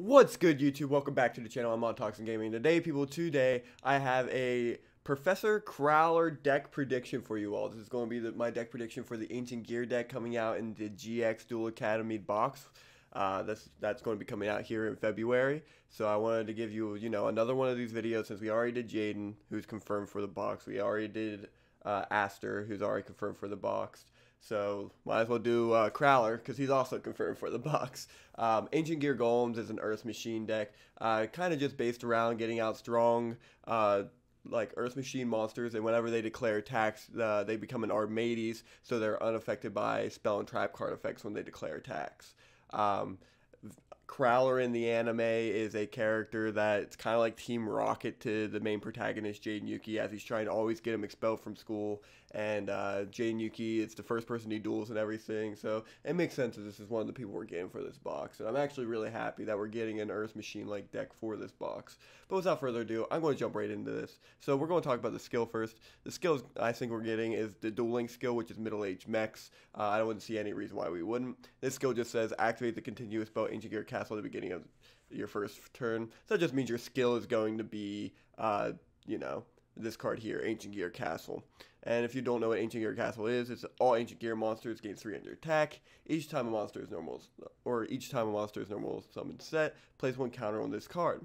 What's good, YouTube? Welcome back to the channel. I'm on Toxin Gaming. Today I have a Professor Crowler deck prediction for you all. This is going to be my deck prediction for the Ancient Gear deck coming out in the GX Duel Academy box. That's going to be coming out here in February. So I wanted to give you, another one of these videos since we already did Jaden, who's confirmed for the box. We already did Aster, who's already confirmed for the box. So might as well do Crowler because he's also confirmed for the box. Ancient Gear Golems is an Earth Machine deck, kind of just based around getting out strong like Earth Machine monsters, and whenever they declare attacks, they become an Armades, so they're unaffected by spell and trap card effects when they declare attacks. Crowler in the anime is a character that's kind of like Team Rocket to the main protagonist, Jaden Yuki, as he's trying to always get him expelled from school. And Jaden Yuki is the first person he duels and everything, so it makes sense that this is one of the people we're getting for this box. And I'm actually really happy that we're getting an Earth Machine-like deck for this box. But without further ado, I'm going to jump right into this. So we're going to talk about the skill first. The skills I think we're getting is the dueling skill, which is middle-aged mechs. I don't see any reason why we wouldn't. This skill just says activate the continuous spell Ancient Gear Castle at the beginning of your first turn. So that just means your skill is going to be, this card here, Ancient Gear Castle. And if you don't know what Ancient Gear Castle is, it's all Ancient Gear monsters gain 300 attack. Each time a monster is normal summon set, place one counter on this card.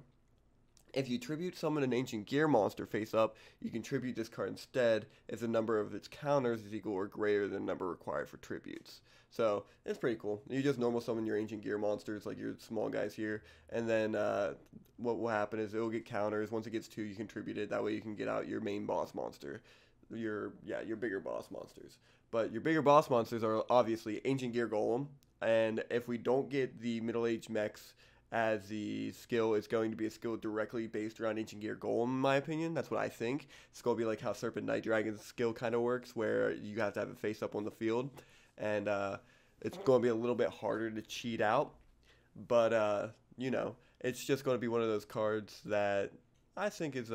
If you tribute summon an Ancient Gear monster face up, you can tribute this card instead if the number of its counters is equal or greater than the number required for tributes. So it's pretty cool. You just normal summon your Ancient Gear monsters, like your small guys here, and then what will happen is it will get counters. Once it gets 2, you can tribute it. That way you can get out your main boss monster. Your bigger boss monsters. But your bigger boss monsters are obviously Ancient Gear Golem, and if we don't get the middle-aged mechs as the skill, it's going to be a skill directly based around Ancient Gear Golem, in my opinion. That's what I think. It's going to be like how Serpent Night Dragon's skill kind of works, where you have to have it face up on the field, and it's going to be a little bit harder to cheat out, but it's just going to be one of those cards that I think is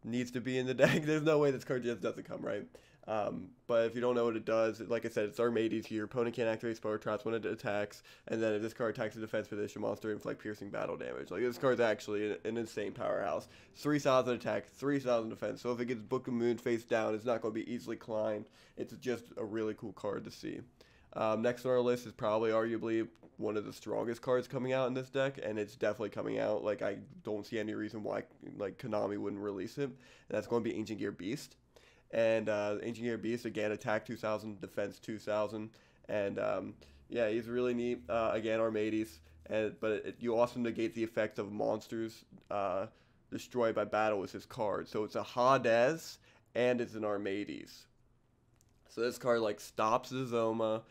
needs to be in the deck. There's no way this card just doesn't come, right? But if you don't know what it does, like I said, it's Armades here. Opponent can't activate spell or traps when it attacks, and then if this card attacks a defense position monster, inflict piercing battle damage. Like, this card's actually an insane powerhouse. 3,000 attack, 3,000 defense, so if it gets Book of Moon face down, it's not going to be easily climbed. It's just a really cool card to see. Next on our list is probably arguably one of the strongest cards coming out in this deck, and it's definitely coming out. Like, I don't see any reason why Konami wouldn't release it, and that's going to be Ancient Gear Beast. And Ancient Gear Beast, again, attack 2,000, defense 2,000, and yeah, he's really neat. Again, Armades, but you also negate the effect of monsters destroyed by battle with his card. So it's a Hades, and it's an Armades. So this card stops the Zoma,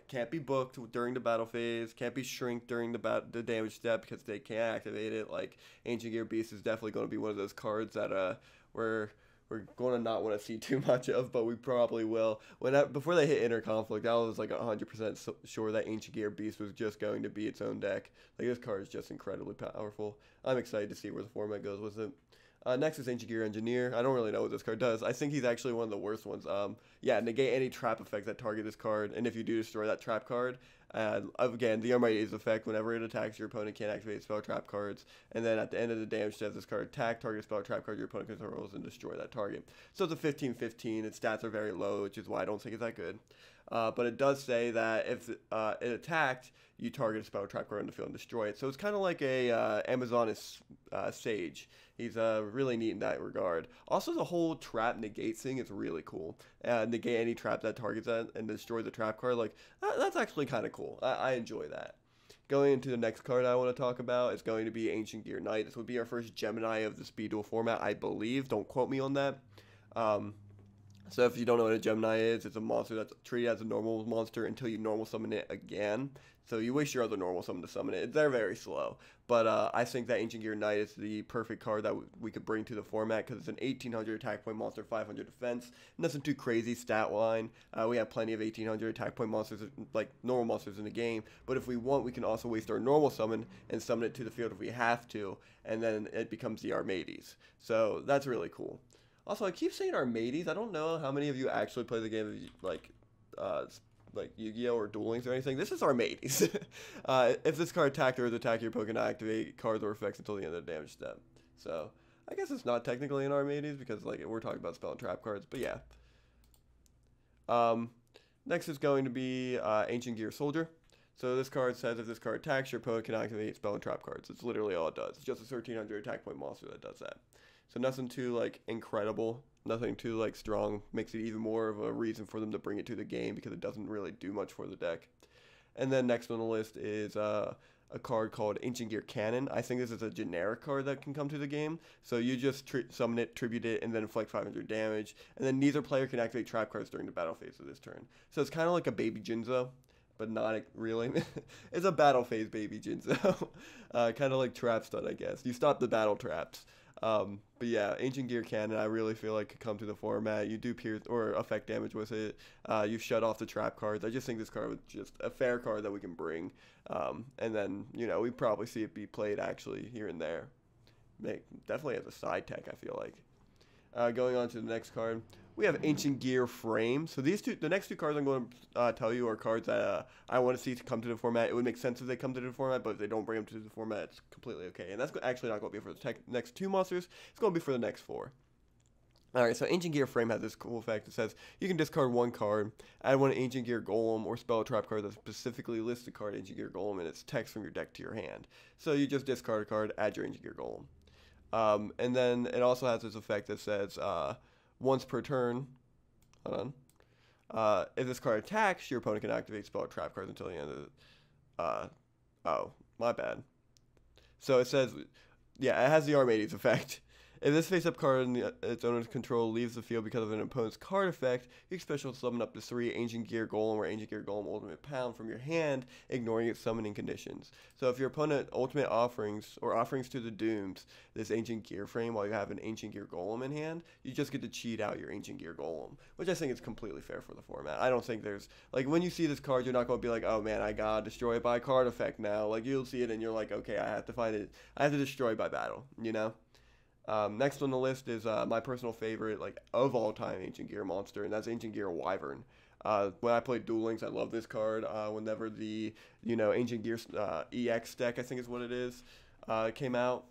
can't be booked during the battle phase, can't be shrinked during the damage step because they can't activate it. Like, Ancient Gear Beast is definitely going to be one of those cards that we're going to not want to see too much of, but we probably will. Before they hit Interconflict, I was 100% sure that Ancient Gear Beast was just going to be its own deck. Like, this card is just incredibly powerful. I'm excited to see where the format goes with it. Next is Ancient Gear Engineer. I don't really know what this card does. I think he's actually one of the worst ones. Yeah, negate any trap effects that target this card, and if you do destroy that trap card, again, the Armades effect, whenever it attacks, your opponent can't activate spell trap cards, and then at the end of the damage step, this card attack, target spell trap card your opponent controls, and destroy that target. So it's a 15-15. Its stats are very low, which is why I don't think it's that good. But it does say that if it attacked, you target a spell trap card on the field and destroy it. So it's kind of like a Amazoness Sage. He's really neat in that regard. Also, the whole trap negate thing is really cool. Negate any trap that targets that and destroy the trap card. That's actually kind of cool. I enjoy that. Going into the next card I want to talk about is going to be Ancient Gear Knight. This would be our first Gemini of the Speed Duel format, I believe. Don't quote me on that. So if you don't know what a Gemini is, it's a monster that's treated as a normal monster until you normal summon it again. So you waste your other normal summon to summon it. They're very slow. But I think that Ancient Gear Knight is the perfect card that we could bring to the format because it's an 1,800 attack point monster, 500 defense. Nothing too crazy stat line. We have plenty of 1,800 attack point monsters, like normal monsters in the game. But if we want, we can also waste our normal summon and summon it to the field if we have to. And then it becomes the Armades. So that's really cool. Also, I keep saying Armades. I don't know how many of you actually play the game like Yu-Gi-Oh or Duel Links or anything. This is Armades. If this card attacked or is attacked, your opponent can activate cards or effects until the end of the damage step. So I guess it's not technically an Armades because like we're talking about spell and trap cards, but yeah. Next is going to be Ancient Gear Soldier. So this card says if this card attacks, your opponent can activate spell and trap cards. It's literally all it does. It's just a 1300 attack point monster that does that. So nothing too like incredible, nothing too like strong. Makes it even more of a reason for them to bring it to the game because it doesn't really do much for the deck. And then next on the list is a card called Ancient Gear Cannon. I think this is a generic card that can come to the game. So you just summon it, tribute it, and then inflict 500 damage. And then neither player can activate trap cards during the battle phase of this turn. So it's kind of like a baby Jinzo, but not really. It's a battle phase baby Jinzo. Kind of like Trap Stun, I guess. You stop the battle traps. But yeah, Ancient Gear Cannon, I really feel like could come to the format. You do pierce or affect damage with it. You shut off the trap cards. I just think this card was just a fair card that we can bring. And then, you know, we probably see it be played actually here and there. Definitely as a side tech, I feel like. Going on to the next card, we have Ancient Gear Frame. So the next two cards I'm going to tell you are cards that I want to see to come to the format. It would make sense if they come to the format, but if they don't bring them to the format, it's completely okay. And that's actually not going to be for the next two monsters. It's going to be for the next four. Alright, so Ancient Gear Frame has this cool effect. It says you can discard one card, add one Ancient Gear Golem, or spell a trap card that specifically lists the card Ancient Gear Golem and its text from your deck to your hand. So you just discard a card, add your Ancient Gear Golem. And then it also has this effect that says once per turn, hold on, if this card attacks, your opponent can activate spell or trap cards until the end of oh, my bad. So it says, yeah, it has the Armades effect. If this face-up card in its owner's control leaves the field because of an opponent's card effect, you can special summon up to 3 Ancient Gear Golem or Ancient Gear Golem Ultimate Pound from your hand, ignoring its summoning conditions. So if your opponent ultimate offerings or offerings to the Dooms this Ancient Gear Frame while you have an Ancient Gear Golem in hand, you just get to cheat out your Ancient Gear Golem, which I think is completely fair for the format. I don't think there's, like, when you see this card, you're not going to be like, oh man, I got destroyed by a card effect now. Like, you'll see it and you're like, okay, I have to find it. I have to destroy by battle, you know? Next on the list is my personal favorite, like, of all time Ancient Gear monster, and that's Ancient Gear Wyvern. When I played Duel Links, I love this card. Whenever the, you know, Ancient Gear EX deck, I think is what it is, came out,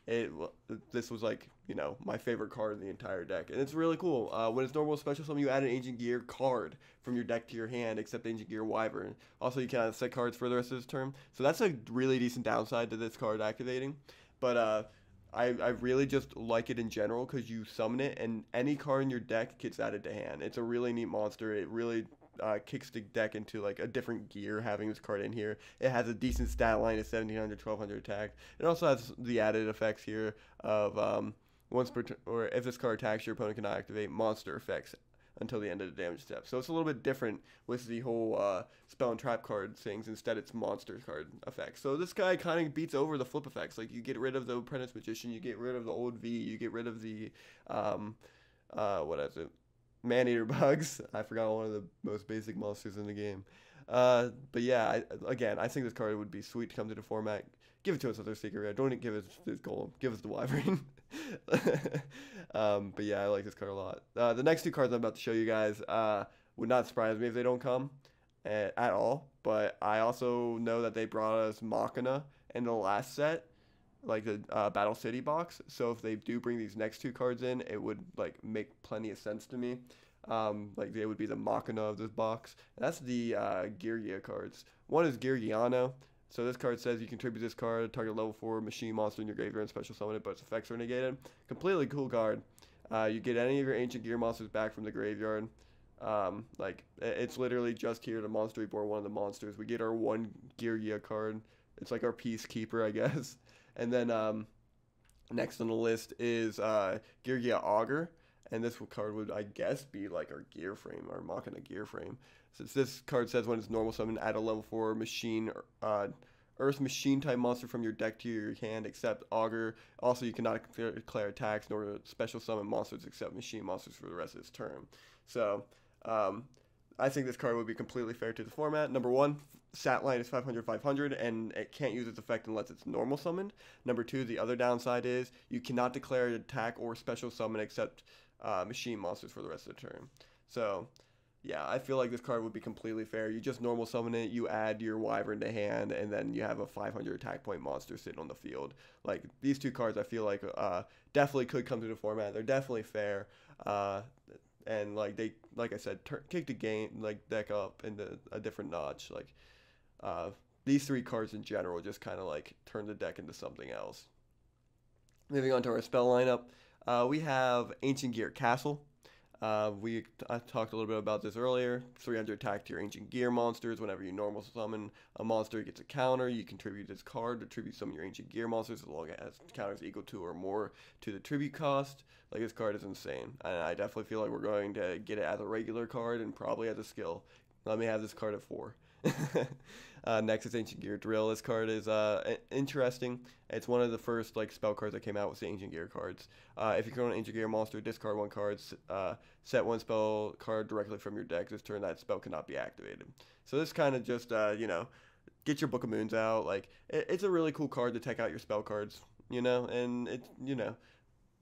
this was like, you know, my favorite card in the entire deck, and it's really cool. When it's normal special summon, you add an Ancient Gear card from your deck to your hand, except Ancient Gear Wyvern. Also, you can set cards for the rest of this turn, so that's a really decent downside to this card activating. But I really just like it in general because you summon it and any card in your deck gets added to hand. It's a really neat monster. It really kicks the deck into like a different gear having this card in here. It has a decent stat line of 1700, 1200 attack. It also has the added effects here of once per turn, or if this card attacks, your opponent can activate monster effects until the end of the damage step. So it's a little bit different with the whole spell and trap card things. Instead, it's monster card effects. So this guy kind of beats over the flip effects. Like, you get rid of the Apprentice Magician, you get rid of the old V, you get rid of the, what is it? Man-Eater Bugs. I forgot one of the most basic monsters in the game. But yeah, I think this card would be sweet to come to the format. Give it to us with our secret rare. Don't give us this Golem. Give us the Wyvern. But yeah, I like this card a lot. The next two cards I'm about to show you guys would not surprise me if they don't come at all. But I also know that they brought us Machina in the last set, like the Battle City box. So if they do bring these next two cards in, it would like make plenty of sense to me. Like they would be the Machina of this box. And that's the Girgia cards. One is Girgiano. So this card says you contribute this card, target level 4 machine monster in your graveyard and special summon it, but its effects are negated. Completely cool card. You get any of your Ancient Gear monsters back from the graveyard. Like, it's literally just here to Monster Reborn one of the monsters. We get our one Girgia card. It's like our Peacekeeper, I guess. And then next on the list is Girgia Augur. And this card would, I guess, be like our gear frame, our Machina gear frame. Since this card says when it's normal summon, add a level 4 machine, Earth machine type monster from your deck to your hand, except Augur. Also, you cannot declare attacks nor special summon monsters except machine monsters for the rest of this turn. So, I think this card would be completely fair to the format. Number one, stat line is 500, 500, and it can't use its effect unless it's normal summoned. Number two, the other downside is you cannot declare an attack or special summon except machine monsters for the rest of the turn. So, yeah, I feel like this card would be completely fair. You just normal summon it, you add your Wyvern to hand, and then you have a 500 attack point monster sitting on the field. Like, these two cards I feel like definitely could come to the format. They're definitely fair. And like I said, kick the game like deck up into a different notch. Like these three cards in general just kind of like turn the deck into something else. Moving on to our spell lineup, we have Ancient Gear Castle. I talked a little bit about this earlier. 300 attack to your Ancient Gear monsters. Whenever you normal summon a monster, it gets a counter. You contribute this card to tribute some of your Ancient Gear monsters as long as counters equal to or more to the tribute cost. Like, this card is insane. And I definitely feel like we're going to get it as a regular card and probably as a skill. Let me have this card at 4. Next is Ancient Gear Drill. This card is interesting. It's one of the first like spell cards that came out with the Ancient Gear cards. If you control an Ancient Gear monster, discard 1 card, set 1 spell card directly from your deck. This turn, that spell cannot be activated. So this kind of just get your Book of Moons out. Like, it's a really cool card to take out your spell cards, and it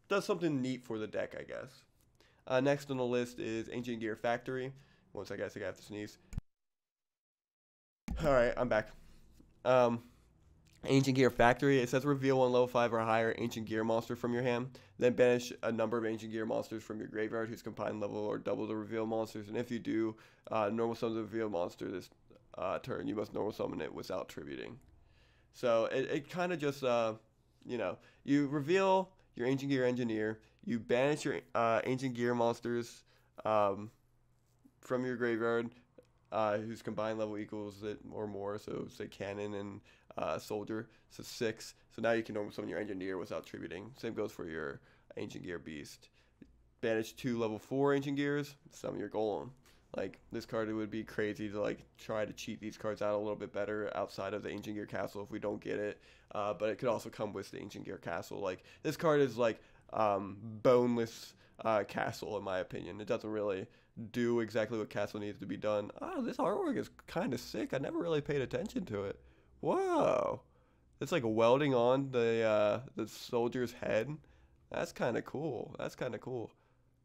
does something neat for the deck, I guess. Next on the list is Ancient Gear Factory. Once I guess I have to sneeze. Alright, I'm back. Ancient Gear Factory. It says reveal 1 level 5 or higher Ancient Gear monster from your hand. Then banish a number of Ancient Gear monsters from your graveyard whose combined level or double the reveal monsters. And if you do, normal summon the reveal monster this turn. You must normal summon it without tributing. So it kind of just, you reveal your Ancient Gear Engineer. You banish your Ancient Gear monsters from your graveyard. Whose combined level equals it or more, so say Cannon and Soldier, so 6. So now you can normal summon your Engineer without tributing. Same goes for your Ancient Gear Beast. Banish 2 level 4 Ancient Gears, summon your Golem. Like, this card, it would be crazy to like try to cheat these cards out a little bit better outside of the Ancient Gear Castle if we don't get it. But it could also come with the Ancient Gear Castle. Like, this card is like boneless castle in my opinion. It doesn't really do exactly what castle needs to be done. Oh, this artwork is kind of sick. I never really paid attention to it. Whoa, it's like welding on the soldier's head. That's kind of cool. That's kind of cool.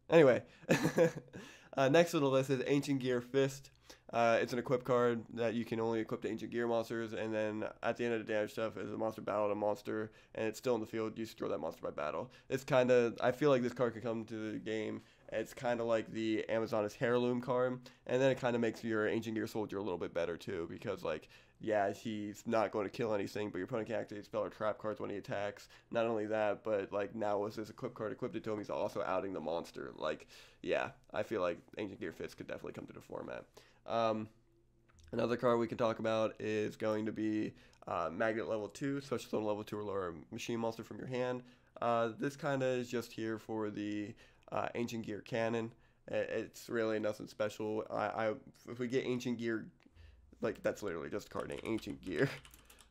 Anyway, next on the list is Ancient Gear Fist. It's an equip card that you can only equip to Ancient Gear monsters, and then at the end of the damage stuff, as a monster battled a monster, and it's still in the field, you destroy that monster by battle. It's kind of, I feel like this card could come to the game. It's kind of like the Amazoness Heirloom card, and then it kind of makes your Ancient Gear Soldier a little bit better too, because like, yeah, he's not going to kill anything, but your opponent can activate spell or trap cards when he attacks. Not only that, but like now with this equip card equipped to him, he's also outing the monster. Like, yeah, I feel like Ancient Gear Fist could definitely come to the format. Another card we can talk about is going to be Magnet level 2, Special Summon level 2 or lower machine monster from your hand. This kind of is just here for the Ancient Gear Cannon. It's really nothing special. If we get Ancient Gear, like, that's literally just a card name, Ancient Gear.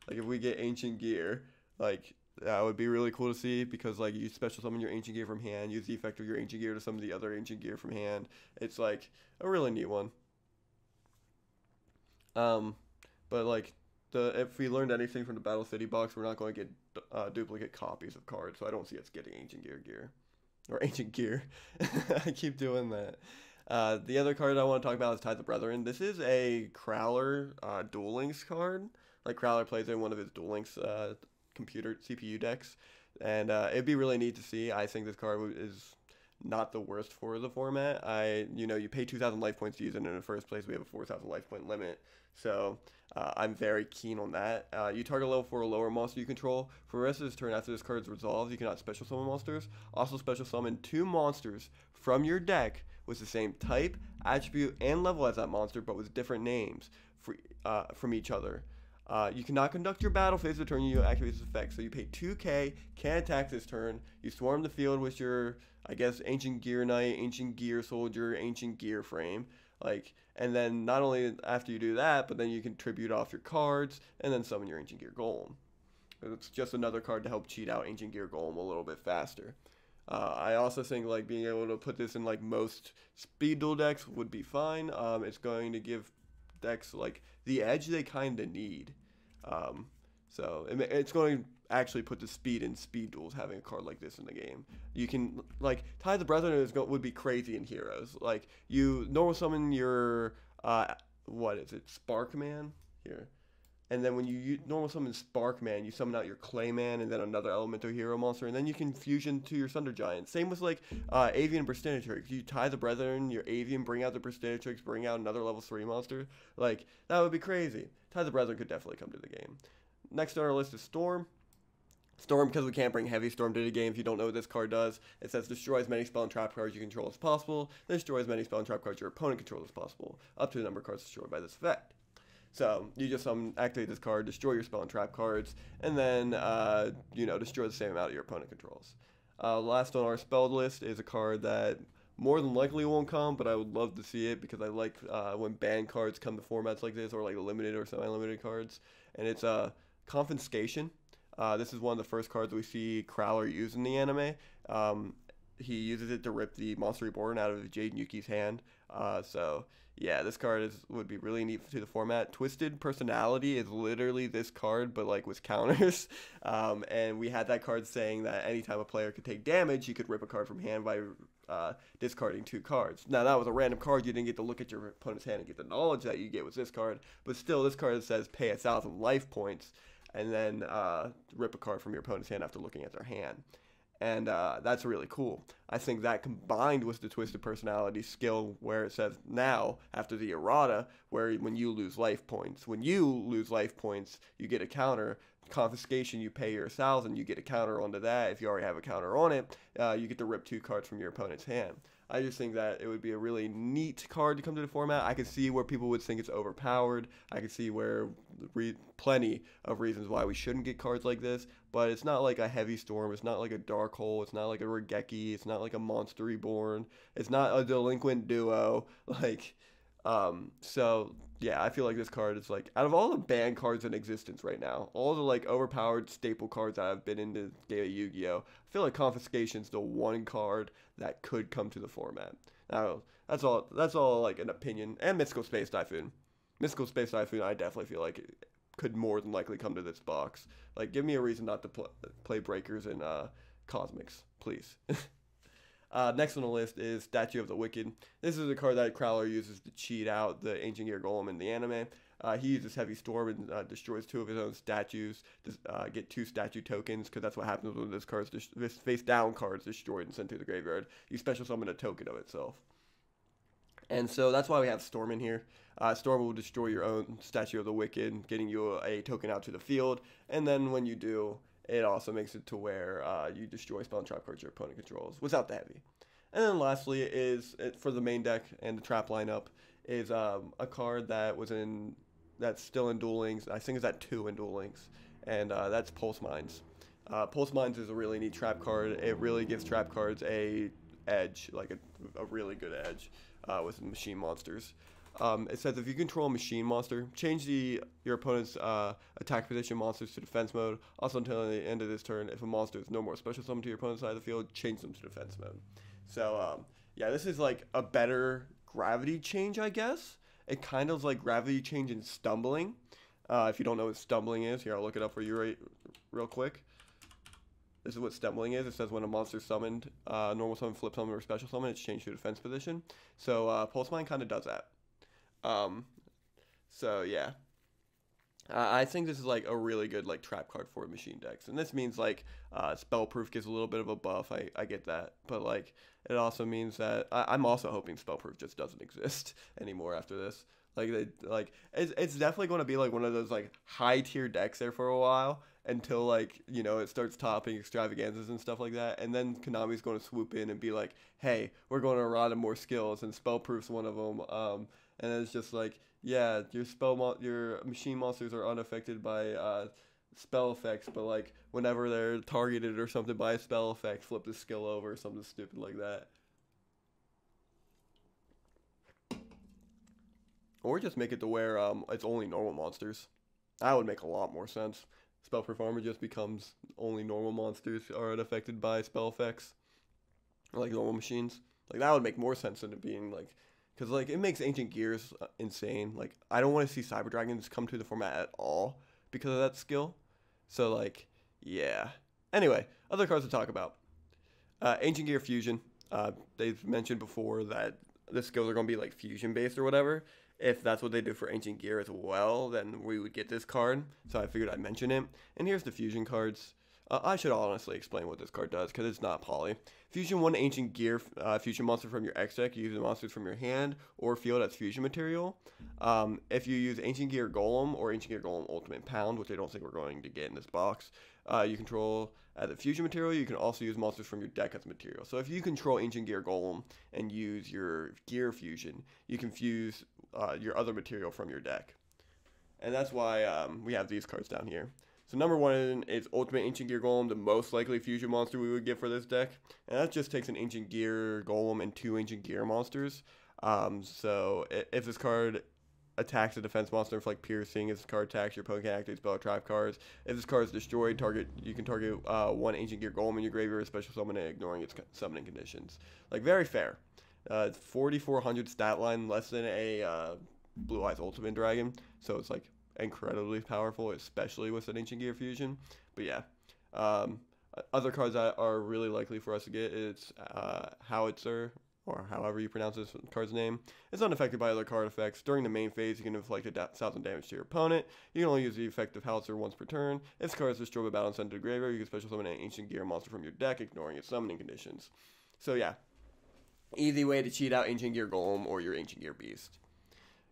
Like, if we get Ancient Gear, like, that would be really cool to see, because like you special summon your Ancient Gear from hand, use the effect of your Ancient Gear to summon the other Ancient Gear from hand. It's like a really neat one. But like, if we learned anything from the Battle City box, we're not going to get duplicate copies of cards, so I don't see us getting Ancient Gear. Or Ancient Gear. I keep doing that. The other card I want to talk about is Tithe Brethren. This is a Crowler Duel Links card. Like, Crowler plays in one of his Duel Links computer CPU decks. And it'd be really neat to see. I think this card is not the worst for the format. You pay 2,000 life points to use it in the first place. We have a 4,000 life point limit. So I'm very keen on that. You target level 4 or lower monster you control. For the rest of this turn, after this card is resolved, you cannot special summon monsters. Also special summon 2 monsters from your deck with the same type, attribute, and level as that monster, but with different names from each other. You cannot conduct your battle phase of the turn you activate this effect. So you pay 2k, can't attack this turn. You swarm the field with your, I guess, Ancient Gear Knight, Ancient Gear Soldier, Ancient Gear Frame. Like, and then not only after you do that, but then you can tribute off your cards and then summon your Ancient Gear Golem. It's just another card to help cheat out Ancient Gear Golem a little bit faster. I also think like being able to put this in like most speed duel decks would be fine. It's going to give decks like the edge they kind of need. So it's going to actually put the speed in speed duels having a card like this in the game. You can, like, Tithe Brethren would be crazy in Heroes. Like, you normal summon your, what is it, Sparkman? Here. And then when you normal summon Sparkman, you summon out your Clayman and then another elemental hero monster, and then you can fusion to your Thunder Giant. Same with like Avian Burstinatrix. You Tithe Brethren, your Avian, bring out the Burstinatrix, bring out another level 3 monster. Like, that would be crazy. Tithe Brethren could definitely come to the game. Next on our list is Storm. Storm, because we can't bring Heavy Storm to the game. If you don't know what this card does, it says destroy as many spell and trap cards you control as possible. Destroy as many spell and trap cards your opponent controls as possible, up to the number of cards destroyed by this effect. So you just activate this card, destroy your spell and trap cards, and then destroy the same amount of your opponent controls. Last on our spell list is a card that more than likely won't come, but I would love to see it because I like when banned cards come to formats like this, or like limited or semi-limited cards. And it's Confiscation. This is one of the first cards we see Crowler use in the anime. He uses it to rip the Monster Reborn out of Jade Yuki's hand. So yeah, this card would be really neat to the format. Twisted Personality is literally this card, but like with counters. And we had that card saying that anytime a player could take damage, he could rip a card from hand by discarding 2 cards. Now that was a random card. You didn't get to look at your opponent's hand and get the knowledge that you get with this card. But still, this card says pay 1,000 life points and then rip a card from your opponent's hand after looking at their hand. And that's really cool. I think that combined with the Twisted Personality skill where it says now, after the errata, where when you lose life points, you get a counter. Confiscation, you pay your 1,000, you get a counter onto that. If you already have a counter on it, you get to rip 2 cards from your opponent's hand. I just think that it would be a really neat card to come to the format. I could see where people would think it's overpowered. I could see where plenty of reasons why we shouldn't get cards like this. But it's not like a Heavy Storm. It's not like a Dark Hole. It's not like a Regeki. It's not like a Monster Reborn. It's not a Delinquent Duo. So yeah, I feel like this card is like, out of all the banned cards in existence right now, all the like overpowered staple cards that have been in the game of Yu-Gi-Oh, I feel like Confiscation's the one card that could come to the format. Now, that's all like an opinion. And Mystical Space Typhoon. Mystical Space Typhoon, I definitely feel like it could more than likely come to this box. Like, give me a reason not to play Breakers and Cosmics, please. Next on the list is Statue of the Wicked. This is a card that Crowler uses to cheat out the Ancient Gear Golem in the anime. He uses Heavy Storm and destroys 2 of his own statues to get 2 statue tokens, because that's what happens when this face down card is destroyed and sent to the graveyard. You special summon a token of itself. And so that's why we have Storm in here. Storm will destroy your own Statue of the Wicked, getting you a token out to the field. And then when you do, it also makes it to where you destroy spell and trap cards your opponent controls without the heavy. And then lastly is, for the main deck and the trap lineup, is a card that's still in Duel Links. I think it's at 2 in Duel Links, and that's Pulse Mines. Pulse Mines is a really neat trap card. It really gives trap cards a edge, like a really good edge with machine monsters. It says if you control a machine monster, change your opponent's attack position monsters to defense mode. Also, until the end of this turn, if a monster is no more special summon to your opponent's side of the field, change them to defense mode. So, yeah, this is like a better gravity change, I guess. It kind of like gravity change in Stumbling. If you don't know what Stumbling is, here, I'll look it up for you real quick. This is what Stumbling is. It says when a monster is summoned, normal summon, flip summon, or special summon, it's changed to defense position. So, Pulse Mine kind of does that. So yeah, I think this is like a really good like trap card for machine decks, and this means like spell proof gives a little bit of a buff. I get that, but like it also means that I'm also hoping spell proof just doesn't exist anymore after this. It's definitely going to be like one of those like high tier decks there for a while until like it starts topping extravaganzas and stuff like that, and then Konami's going to swoop in and be like, hey, we're going to errata more skills, and spell proof's one of them. And it's just like, yeah, your machine monsters are unaffected by spell effects, but like whenever they're targeted or something by a spell effect, flip the skill over or something stupid like that. Or just make it to where it's only normal monsters. That would make a lot more sense. Spell Performer just becomes only normal monsters are unaffected by spell effects, like normal machines. Like that would make more sense than it being like. Because, like, it makes Ancient Gears insane. Like, I don't want to see Cyber Dragons come to the format at all because of that skill. So, like, yeah. Anyway, other cards to talk about. Ancient Gear Fusion. They've mentioned before that the skills are going to be, like, fusion-based or whatever. If that's what they do for Ancient Gear as well, then we would get this card. So I figured I'd mention it. And here's the fusion cards. I should honestly explain what this card does, because it's not poly. Fusion one Ancient Gear fusion monster from your X deck. You use the monsters from your hand or field as fusion material. If you use Ancient Gear Golem or Ancient Gear Golem Ultimate Pound, which I don't think we're going to get in this box, you control as a fusion material. You can also use monsters from your deck as material. So if you control Ancient Gear Golem and use your Gear Fusion, you can fuse your other material from your deck. And that's why we have these cards down here. So number one is Ultimate Ancient Gear Golem, the most likely fusion monster we would get for this deck. And that just takes an Ancient Gear Golem and 2 Ancient Gear monsters. So if this card attacks a defense monster, if like piercing, if this card attacks your opponent can activate spell or trap cards. If this card is destroyed, you can target 1 Ancient Gear Golem in your graveyard, special summon it, ignoring its summoning conditions. Like, very fair. It's 4,400 stat line, less than a Blue Eyes Ultimate Dragon. So it's like incredibly powerful, especially with an Ancient Gear Fusion. But yeah, other cards that are really likely for us to get is Howitzer, or however you pronounce this card's name. It's unaffected by other card effects. During the main phase, you can inflict 1,000 damage to your opponent. You can only use the effect of Howitzer once per turn. If this card is destroyed by battle and sent to the graveyard, you can special summon an Ancient Gear monster from your deck, ignoring its summoning conditions. So yeah, easy way to cheat out Ancient Gear Golem or your Ancient Gear Beast.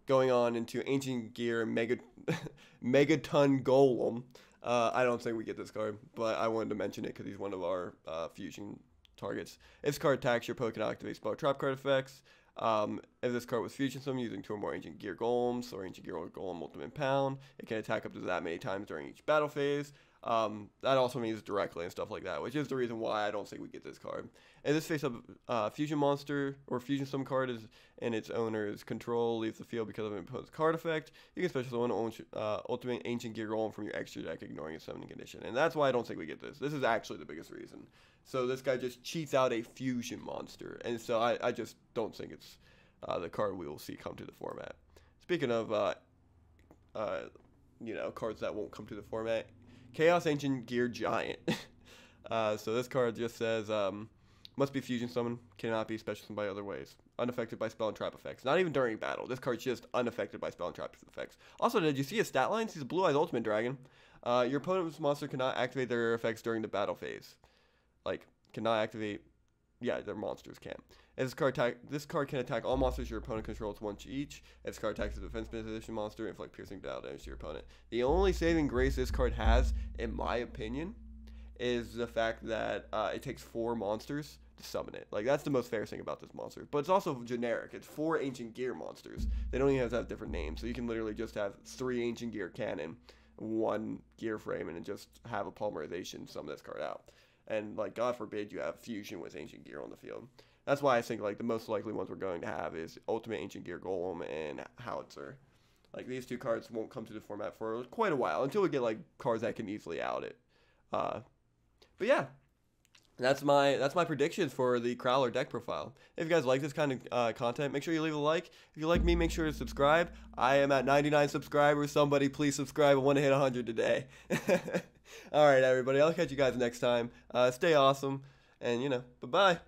Going on into Ancient Gear Megaton Golem. I don't think we get this card, but I wanted to mention it because he's one of our fusion targets. If this card attacks, your opponent can activate spell or trap card effects. If this card was fusion summoned using 2 or more Ancient Gear Golems or Ancient Gear Golem Ultimate Pound, it can attack up to that many times during each battle phase. That also means directly and stuff like that, which is the reason why I don't think we get this card. If this face-up fusion monster or fusion summon card is in its owner's control, leaves the field because of an opponent's card effect, you can special summon Ultimate Ancient Gear Golem from your extra deck, ignoring its summoning condition. And that's why I don't think we get this. This is actually the biggest reason. So this guy just cheats out a fusion monster, and so I just don't think it's the card we will see come to the format. Speaking of, cards that won't come to the format, Chaos Ancient Gear Giant. So this card just says, must be fusion summoned, cannot be special summoned by other ways. Unaffected by spell and trap effects. Not even during battle. This card's just unaffected by spell and trap effects. Also, did you see his stat lines? He's a Blue Eyes Ultimate Dragon. Your opponent's monster cannot activate their effects during the battle phase. Like, cannot activate, yeah, their monsters can. If this card can attack all monsters your opponent controls once each. If this card attacks a defense position monster, inflict piercing battle damage to your opponent. The only saving grace this card has, in my opinion, is the fact that it takes 4 monsters to summon it. Like, that's the most fair thing about this monster. But it's also generic. It's 4 Ancient Gear monsters. They don't even have to have different names. So you can literally just have 3 Ancient Gear cannon, 1 gear frame, and just have a polymerization summon this card out. And, like, God forbid you have fusion with Ancient Gear on the field. That's why I think, like, the most likely ones we're going to have is Ultimate Ancient Gear Golem and Howitzer. Like, these 2 cards won't come to the format for quite a while until we get, like, cards that can easily out it. But yeah, that's my predictions for the Crowler deck profile. If you guys like this kind of content, make sure you leave a like. If you like me, make sure to subscribe. I am at 99 subscribers. Somebody please subscribe. I want to hit 100 today. All right, everybody. I'll catch you guys next time. Stay awesome, and bye-bye.